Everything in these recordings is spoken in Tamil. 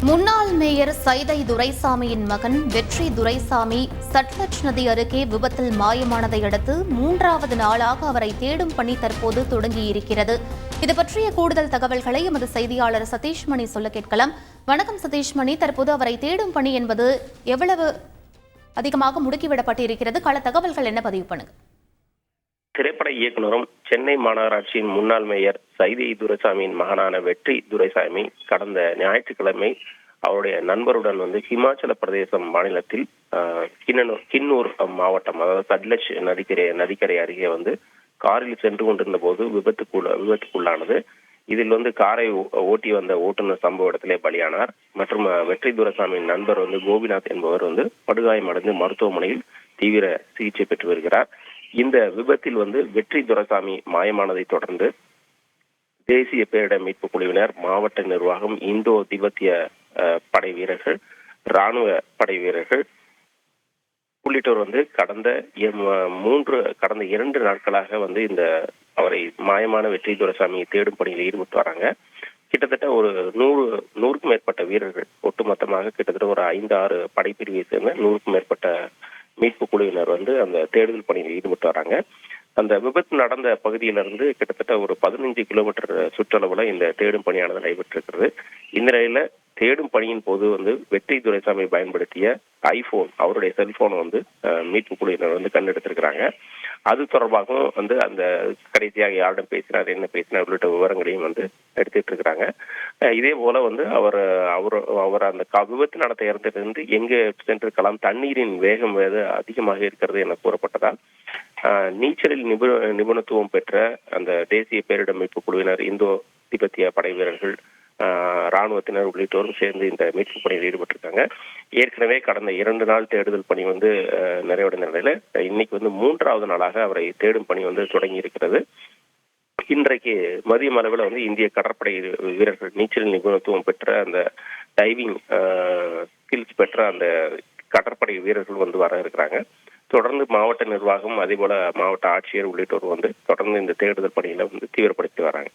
முன்னாள் மேயர் சைதை துரைசாமியின் மகன் வெற்றி துரைசாமி சட்லஜ் நதி அருகே விபத்தில் மாயமானதை அடுத்து 3வது நாளாக அவரை தேடும் பணி தற்போது தொடங்கியிருக்கிறது. இது பற்றிய கூடுதல் தகவல்களை எமது செய்தியாளர் சதீஷ்மணி சொல்ல கேட்கலாம். வணக்கம் சதீஷ்மணி, தற்போது அவரை தேடும் பணி என்பது எவ்வளவு அதிகமாக முடுக்கிவிடப்பட்டிருக்கிறது? கள தகவல்கள் என்ன பதிவு பண்ணுங்க. திரைப்பட இயக்குனரும் சென்னை மாநகராட்சியின் முன்னாள் மேயர் சைதை துரைசாமியின் மகனான வெற்றி துரைசாமி கடந்த ஞாயிற்றுக்கிழமை அவருடைய நண்பருடன் ஹிமாச்சல பிரதேசம் மாநிலத்தில் கின்னூர் மாவட்டம், அதாவது சட்லஜ் நதிக்கரை அருகே காரில் சென்று கொண்டிருந்த போது விபத்துக்குள்ளானது. இதில் காரை ஓட்டி வந்த ஓட்டுநர் சம்பவ இடத்திலே பலியானார். மற்றும் வெற்றி துரைசாமியின் நண்பர் கோபிநாத் என்பவர் படுகாயமடைந்து மருத்துவமனையில் தீவிர சிகிச்சை பெற்று வருகிறார். இந்த விபத்தில் வெற்றி துரைசாமி மாயமானதை தொடர்ந்து தேசிய பேரிடர் மீட்பு குழுவினர், மாவட்ட நிர்வாகம், இந்தோ திபெத்திய படை வீரர்கள், ராணுவ படை வீரர்கள் உள்ளிட்டோர் கடந்த 2 நாட்களாக இந்த அவரை மாயமான வெற்றி துரைசாமியை தேடும் பணியில் ஈடுபட்டு வராங்க. கிட்டத்தட்ட ஒரு 100க்கும் மேற்பட்ட வீரர்கள், ஒட்டுமொத்தமாக கிட்டத்தட்ட ஒரு 5-6 படைப்பிரிவை சேர்ந்த 100க்கும் மேற்பட்ட மீட்பு குழுவினர் அந்த தேடுதல் பணியில் ஈடுபட்டு வராங்க. அந்த விபத்து நடந்த பகுதியிலிருந்து கிட்டத்தட்ட ஒரு 15 கிலோமீட்டர் சுற்றளவுல இந்த தேடும் பணியானது நடைபெற்றிருக்கிறது. இந்த நிலையில தேடும் பணியின் போது வெற்றி துரைசாமி பயன்படுத்திய ஐபோன், அவருடைய செல்போன் மீட்பு குழுவினர் கண்டெடுத்திருக்கிறாங்க. அது தொடர்பாகவும் அந்த கடைசியாக யாரிடம் பேசினார், என்ன பேசினார் உள்ளிட்ட விவரங்களையும் எடுத்துட்டு இருக்கிறாங்க. இதே போல அவர் அந்த விபத்து நடந்த இடத்திலிருந்து எங்கே சென்றிருக்கலாம், தண்ணீரின் வேகம் அதிகமாக இருக்கிறது என கூறப்பட்டதால் நீச்சலில் நிபுணத்துவம் பெற்ற அந்த தேசிய பேரிடர் மீட்பு குழுவினர், இந்தோ திபெத்திய படை வீரர்கள், ராணுவத்தினர் உள்ளிட்டோரும் சேர்ந்து இந்த மீட்பு பணியில் ஈடுபட்டிருக்காங்க. ஏற்கனவே கடந்த 2 நாள் தேடுதல் பணி நிறைவடைந்த நிலையில இன்னைக்கு 3வது நாளாக அவரை தேடும் பணி தொடங்கி இருக்கிறது. இன்றைக்கு மதியம் அளவில் இந்திய கடற்படை வீரர்கள், நீச்சல் நிபுணத்துவம் பெற்ற அந்த டைவிங் ஸ்கில்ஸ் பெற்ற அந்த கடற்படை வீரர்கள் வர இருக்கிறாங்க. தொடர்ந்து மாவட்ட நிர்வாகம், அதே போல மாவட்ட ஆட்சியர் உள்ளிட்டோர் தொடர்ந்து இந்த தேடுதல் பணியில தீவிரப்படுத்தி வராங்க.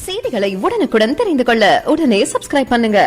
செய்திகளை உடனுக்குடன் தெரிந்து கொள்ள உடனே சப்ஸ்கிரைப் பண்ணுங்க.